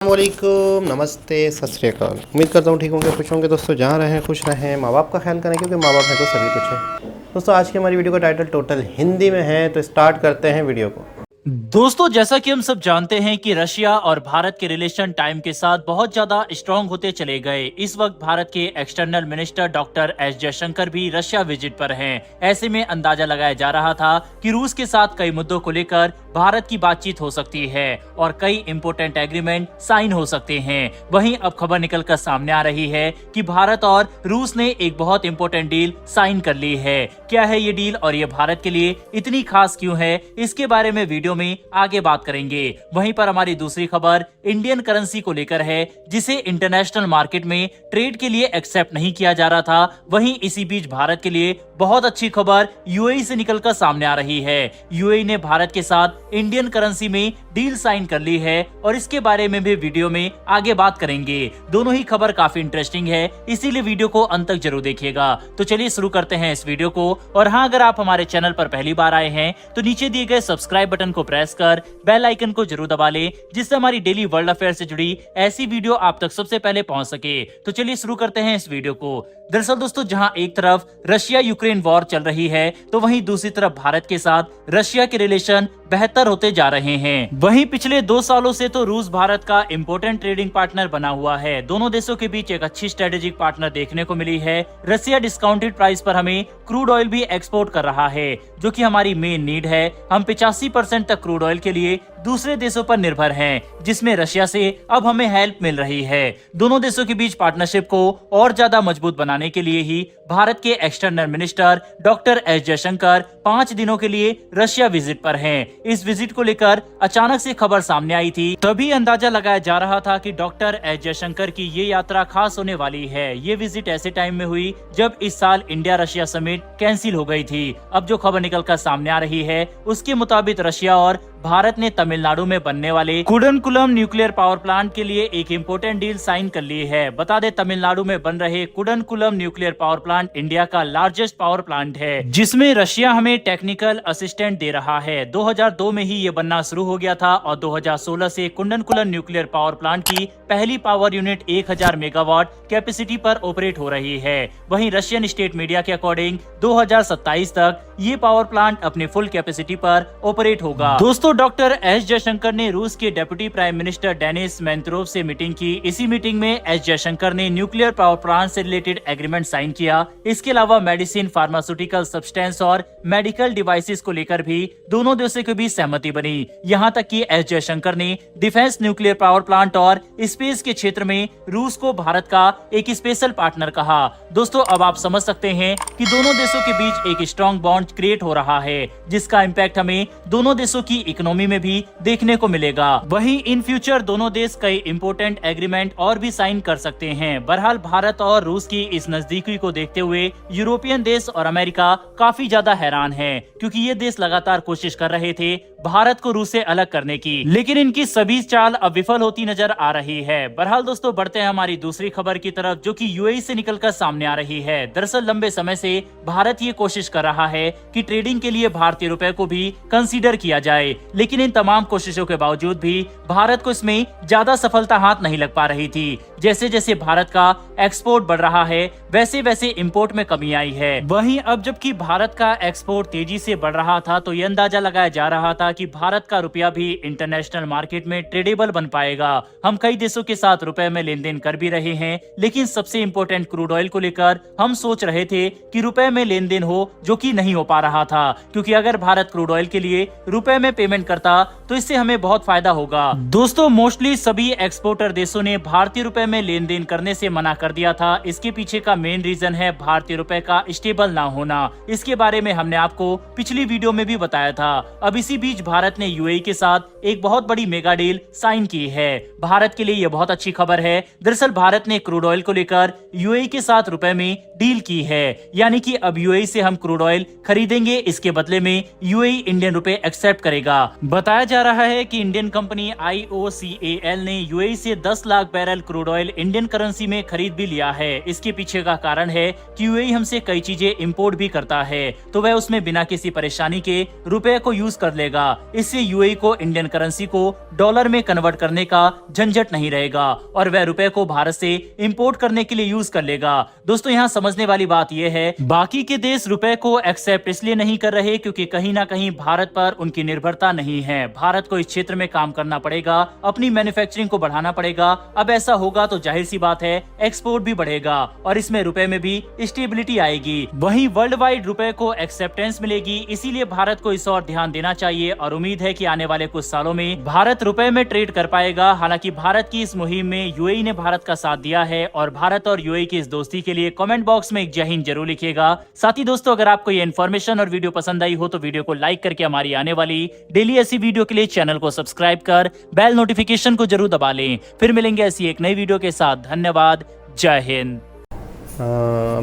वालेकुम, नमस्ते, सत श्री अकाल। उम्मीद करता हूँ ठीक होंगे, खुश होंगे। दोस्तों जहाँ रहें खुश रहें, माँ बाप का ख्याल करें क्योंकि माँ बाप हैं तो सभी कुछ है। दोस्तों आज की हमारी वीडियो का टाइटल टोटल हिंदी में है, तो स्टार्ट करते हैं वीडियो को। दोस्तों जैसा कि हम सब जानते हैं कि रशिया और भारत के रिलेशन टाइम के साथ बहुत ज्यादा स्ट्रांग होते चले गए। इस वक्त भारत के external minister doctor S Jaishankar भी रशिया विजिट पर हैं। ऐसे में अंदाजा लगाया जा रहा था कि रूस के साथ कई मुद्दों को लेकर भारत की बातचीत हो सकती है और कई इंपोर्टेंट एग्रीमेंट साइन हो सकते हैं। वहीं अब खबर निकलकर सामने आ रही है कि भारत और रूस ने एक बहुत इंपोर्टेंट डील साइन कर ली है। क्या है ये डील और ये भारत के लिए इतनी खास क्यों है, इसके बारे में वीडियो में आगे बात करेंगे। वहीं पर हमारी दूसरी खबर इंडियन करेंसी को लेकर है, जिसे इंटरनेशनल मार्केट में ट्रेड के लिए एक्सेप्ट नहीं किया जा रहा था। वहीं इसी बीच भारत के लिए बहुत अच्छी खबर यूएई से निकलकर सामने आ रही है। यूएई ने भारत के साथ इंडियन करेंसी में डील साइन कर ली है और इसके बारे में भी वीडियो में आगे बात करेंगे। दोनों ही खबर काफी इंटरेस्टिंग है, इसीलिए वीडियो को अंत तक जरूर देखिएगा। तो चलिए शुरू करते हैं इस वीडियो को। और हाँ, अगर आप हमारे चैनल पर पहली बार आए हैं तो नीचे दिए गए सब्सक्राइब बटन को प्रेस कर बेल आइकन को जरूर दबा लें, जिससे हमारी डेली वर्ल्ड अफेयर से जुड़ी ऐसी वीडियो आप तक सबसे पहले पहुंच सके। तो चलिए शुरू करते हैं इस वीडियो को। दरअसल दोस्तों, जहां एक तरफ रशिया यूक्रेन वॉर चल रही है तो वहीं दूसरी तरफ भारत के साथ रशिया के रिलेशन बेहतर होते जा रहे हैं। वहीं पिछले 2 सालों से तो रूस भारत का इंपोर्टेंट ट्रेडिंग पार्टनर बना हुआ है। दोनों देशों के बीच एक अच्छी स्ट्रेटेजिक पार्टनर देखने को मिली है। रशिया डिस्काउंटेड प्राइस पर हमें क्रूड ऑयल भी एक्सपोर्ट कर रहा है, जो कि हमारी मेन नीड है। हम 85% तक क्रूड ऑयल के लिए दूसरे देशों पर निर्भर हैं, जिसमें रशिया से अब हमें हेल्प मिल रही है। दोनों देशों के बीच पार्टनरशिप को और ज्यादा मजबूत बनाने के लिए ही भारत के external minister doctor S Jaishankar 5 दिनों के लिए रशिया विजिट पर हैं। इस विजिट को लेकर अचानक से खबर सामने आई थी, तभी अंदाजा लगाया जा रहा था कि डॉक्टर एस जयशंकर की ये यात्रा खास होने वाली है। ये विजिट ऐसे टाइम में हुई जब इस साल इंडिया रशिया समिट कैंसिल हो गई थी। अब जो खबर निकलकर सामने आ रही है उसके मुताबिक रशिया और भारत ने तमिलनाडु में बनने वाले कुडनकुलम न्यूक्लियर पावर प्लांट के लिए एक इम्पोर्टेंट डील साइन कर ली है। बता दें, तमिलनाडु में बन रहे Kudankulam nuclear power plant India का लार्जेस्ट पावर प्लांट है, जिसमें रशिया हमें टेक्निकल असिस्टेंट दे रहा है। 2002 में ही ये बनना शुरू हो गया था और 2016 से कुडनकुलम न्यूक्लियर पावर प्लांट की पहली पावर यूनिट 1000 मेगावाट कैपेसिटी पर ऑपरेट हो रही है। वहीं रशियन स्टेट मीडिया के अकॉर्डिंग 2027 तक ये पावर प्लांट अपने फुल कैपेसिटी पर ऑपरेट होगा। दोस्तों, डॉक्टर एस जयशंकर ने रूस के डेप्यूटी प्राइम मिनिस्टर डेनिस मेंत्रोव से मीटिंग की। इसी मीटिंग में एस जयशंकर ने न्यूक्लियर पावर प्लांट से रिलेटेड एग्रीमेंट साइन किया। इसके अलावा मेडिसिन, फार्मास्यूटिकल सब्सटेंस और मेडिकल डिवाइसेस को लेकर भी दोनों देशों के बीच सहमति बनी। यहाँ तक कि एस जयशंकर ने डिफेंस, न्यूक्लियर पावर प्लांट और स्पेस के क्षेत्र में रूस को भारत का एक स्पेशल पार्टनर कहा। दोस्तों, अब आप समझ सकते हैं कि दोनों देशों के बीच एक स्ट्रॉन्ग बॉन्ड क्रिएट हो रहा है, जिसका इम्पैक्ट हमें दोनों देशों की इकोनॉमी में भी देखने को मिलेगा। वहीं इन फ्यूचर दोनों देश कई इंपोर्टेंट एग्रीमेंट और भी साइन कर सकते हैं। बहरहाल भारत और रूस की इस नजदीकी को देखते हुए यूरोपियन देश और अमेरिका काफी ज्यादा हैरान है, क्योंकि ये देश लगातार कोशिश कर रहे थे भारत को रूस से अलग करने की, लेकिन इनकी सभी चाल अब विफल होती नजर आ रही है। बहरहाल दोस्तों, बढ़ते हैं हमारी दूसरी खबर की तरफ, जो कि यूएई से निकलकर सामने आ रही है। दरअसल लंबे समय से भारत ये कोशिश कर रहा है कि ट्रेडिंग के लिए भारतीय रुपए को भी कंसीडर किया जाए, लेकिन इन तमाम कोशिशों के बावजूद भी भारत को इसमें ज्यादा सफलता हाथ नहीं लग पा रही थी। जैसे जैसे भारत का एक्सपोर्ट बढ़ रहा है, वैसे वैसे इंपोर्ट में कमी आई है। वहीं अब जबकि भारत का एक्सपोर्ट तेजी से बढ़ रहा था, तो ये अंदाजा लगाया जा रहा था कि भारत का रुपया भी इंटरनेशनल मार्केट में ट्रेडेबल बन पाएगा। हम कई देशों के साथ रुपए में लेन देन कर भी रहे हैं, लेकिन सबसे इम्पोर्टेंट क्रूड ऑयल को लेकर हम सोच रहे थे कि रुपए में लेन देन हो, जो कि नहीं हो पा रहा था। क्योंकि अगर भारत क्रूड ऑयल के लिए रुपए में पेमेंट करता तो इससे हमें बहुत फायदा होगा। दोस्तों, मोस्टली सभी एक्सपोर्टर देशों ने भारतीय रुपए में लेन देन करने से मना कर दिया था। इसके पीछे का मेन रीजन है भारतीय रुपए का स्टेबल ना होना। इसके बारे में हमने आपको पिछली वीडियो में भी बताया था। अब इसी बीच भारत ने यूएई के साथ एक बहुत बड़ी मेगा डील साइन की है। भारत के लिए यह बहुत अच्छी खबर है। दरअसल भारत ने क्रूड ऑयल को लेकर यूएई के साथ रुपए में डील की है, यानी कि अब यूएई से हम क्रूड ऑयल खरीदेंगे, इसके बदले में यूएई इंडियन रुपए एक्सेप्ट करेगा। बताया जा रहा है कि इंडियन कंपनी IOCAL ने UAE से 10 lakh barrel crude oil Indian currency में खरीद भी लिया है। इसके पीछे का कारण है कि UAE हमसे कई चीजें इंपोर्ट भी करता है, तो वह उसमें बिना किसी परेशानी के रुपए को यूज कर लेगा। इससे UAE को इंडियन करेंसी को डॉलर में कन्वर्ट करने का झंझट नहीं रहेगा और वह रुपए को भारत से इंपोर्ट करने के लिए यूज कर लेगा। दोस्तों, यहाँ समझने वाली बात यह है, बाकी के देश रुपए को एक्सेप्ट इसलिए नहीं कर रहे क्योंकि कहीं ना कहीं भारत पर उनकी निर्भरता नहीं है। भारत को इस क्षेत्र में काम करना पड़ेगा, अपनी मैन्युफैक्चरिंग को बढ़ाना पड़ेगा। अब ऐसा होगा तो जाहिर सी बात है एक्सपोर्ट भी बढ़ेगा और इसमें रुपए में भी स्टेबिलिटी आएगी। वहीं वर्ल्ड वाइड रुपए को एक्सेप्टेंस मिलेगी, इसीलिए भारत को इस ओर ध्यान देना चाहिए और उम्मीद है कि आने वाले कुछ सालों में भारत रुपए में ट्रेड कर पाएगा। हालांकि भारत की इस मुहिम में UAE ने भारत का साथ दिया है और भारत और UAE की इस दोस्ती के लिए कमेंट बॉक्स में एक जय हिंद जरूर लिखिएगा। साथ ही दोस्तों, अगर आपको ये इन्फॉर्मेशन और वीडियो पसंद आई हो तो वीडियो को लाइक करके हमारी आने वाली डेली ऐसी वीडियो के लिए चैनल को सब्सक्राइब कर बेल नोटिफिकेशन को जरूर दबा लें। फिर मिलेंगे ऐसी एक नई वीडियो के साथ। धन्यवाद, जय हिंद।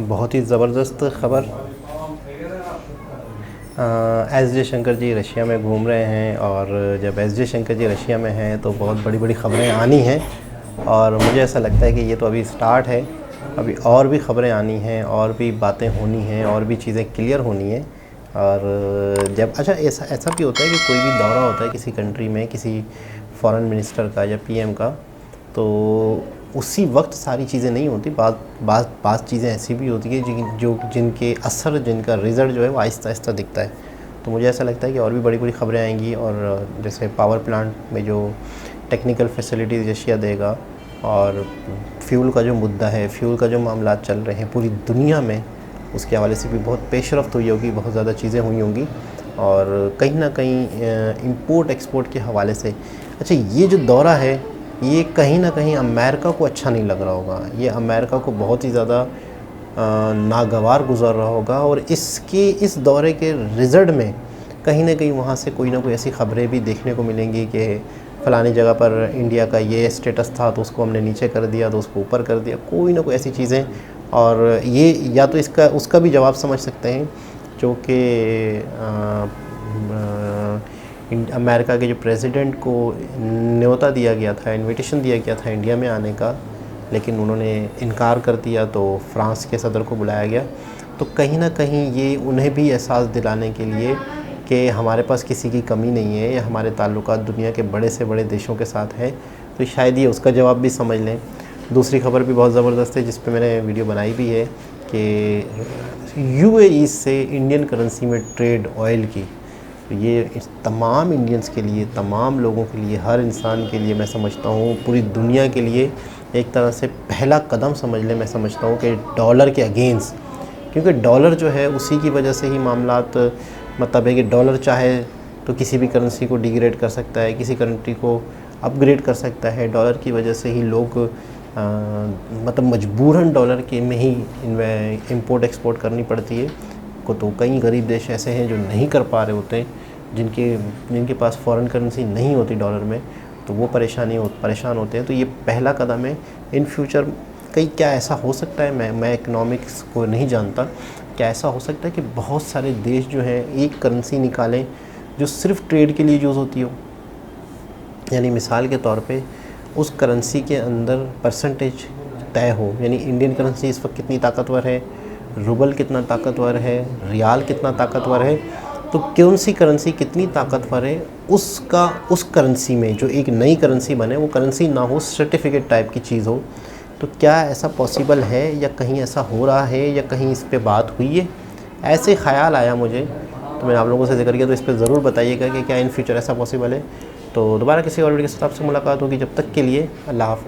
बहुत ही ज़बरदस्त खबर। एस जयशंकर जी रशिया में घूम रहे हैं और जब एस जयशंकर जी रशिया में हैं तो बहुत बड़ी बड़ी ख़बरें आनी हैं और मुझे ऐसा लगता है कि ये तो अभी स्टार्ट है, अभी और भी ख़बरें आनी हैं और भी बातें होनी हैं और भी चीज़ें क्लियर होनी हैं। और जब ऐसा भी होता है कि कोई भी दौरा होता है किसी कंट्री में, किसी फॉरेन मिनिस्टर का या PM का, तो उसी वक्त सारी चीज़ें नहीं होती। बात चीज़ें ऐसी भी होती है जिनके असर, जिनका रिज़ल्ट जो है वो आहिस्ता आहिस्ता दिखता है। तो मुझे ऐसा लगता है कि और भी बड़ी बड़ी ख़बरें आएंगी और जैसे पावर प्लांट में जो टेक्निकल फैसिलिटीज़ रशिया देगा और फ्यूल का जो मुद्दा है, फ्यूल का जो मामला चल रहे हैं पूरी दुनिया में, उसके हवाले से भी बहुत पेशरफ्त हुई होगी, बहुत ज़्यादा चीज़ें हुई होंगी और कहीं ना कहीं इंपोर्ट एक्सपोर्ट के हवाले से। अच्छा, ये जो दौरा है ये कहीं ना कहीं अमेरिका को अच्छा नहीं लग रहा होगा, ये अमेरिका को बहुत ही ज़्यादा नागवार गुजर रहा होगा और इस दौरे के रिज़ल्ट में कहीं ना कहीं वहाँ से कोई ना कोई ऐसी ख़बरें भी देखने को मिलेंगी कि फ़लानी जगह पर इंडिया का ये स्टेटस था तो उसको हमने नीचे कर दिया, तो उसको ऊपर कर दिया, कोई ना कोई ऐसी चीज़ें। और ये या तो उसका भी जवाब समझ सकते हैं जो कि अमेरिका के जो प्रेसिडेंट को न्योता दिया गया था, इनविटेशन दिया गया था इंडिया में आने का, लेकिन उन्होंने इनकार कर दिया तो फ्रांस के सदर को बुलाया गया। तो कहीं ना कहीं ये उन्हें भी एहसास दिलाने के लिए कि हमारे पास किसी की कमी नहीं है या हमारे ताल्लुकात दुनिया के बड़े से बड़े देशों के साथ है, तो शायद ये उसका जवाब भी समझ लें। दूसरी खबर भी बहुत ज़बरदस्त है जिस पे मैंने वीडियो बनाई भी है कि UAE से इंडियन करेंसी में ट्रेड ऑयल की, तो ये तमाम इंडियंस के लिए, तमाम लोगों के लिए, हर इंसान के लिए, मैं समझता हूँ पूरी दुनिया के लिए एक तरह से पहला कदम समझ लें। मैं समझता हूँ कि डॉलर के अगेंस्ट, क्योंकि डॉलर जो है उसी की वजह से ही मामलात, मतलब है कि डॉलर चाहे तो किसी भी करेंसी को डिग्रेड कर सकता है, किसी करेंसी को अपग्रेड कर सकता है। डॉलर की वजह से ही लोग मतलब मजबूरन डॉलर के में ही इंपोर्ट एक्सपोर्ट करनी पड़ती है को। तो कई गरीब देश ऐसे हैं जो नहीं कर पा रहे होते, जिनके पास फॉरेन करेंसी नहीं होती डॉलर में, तो वो परेशान होते हैं। तो ये पहला कदम है। इन फ्यूचर क्या ऐसा हो सकता है, मैं इकोनॉमिक्स को नहीं जानता, क्या ऐसा हो सकता है कि बहुत सारे देश जो हैं एक करेंसी निकालें जो सिर्फ ट्रेड के लिए यूज़ होती हो। यानी मिसाल के तौर पे उस करेंसी के अंदर परसेंटेज तय हो, यानी इंडियन करेंसी इस वक्त कितनी ताकतवर है, रूबल कितना ताकतवर है, रियाल कितना ताकतवर है, तो कौन सी करेंसी कितनी ताकतवर है उस करेंसी में जो एक नई करेंसी बने, वो करेंसी ना हो, सर्टिफिकेट टाइप की चीज़ हो। तो क्या ऐसा पॉसिबल है या कहीं ऐसा हो रहा है या कहीं इस पे बात हुई है? ऐसे ख़्याल आया मुझे, तो मैंने आप लोगों से जिक्र किया। तो इस पर ज़रूर बताइएगा कि क्या इन फ्यूचर ऐसा पॉसिबल है। तो दोबारा किसी और वीडियो के साथ आपसे मुलाकात होगी। जब तक के लिए अल्लाह हाफ़िज़।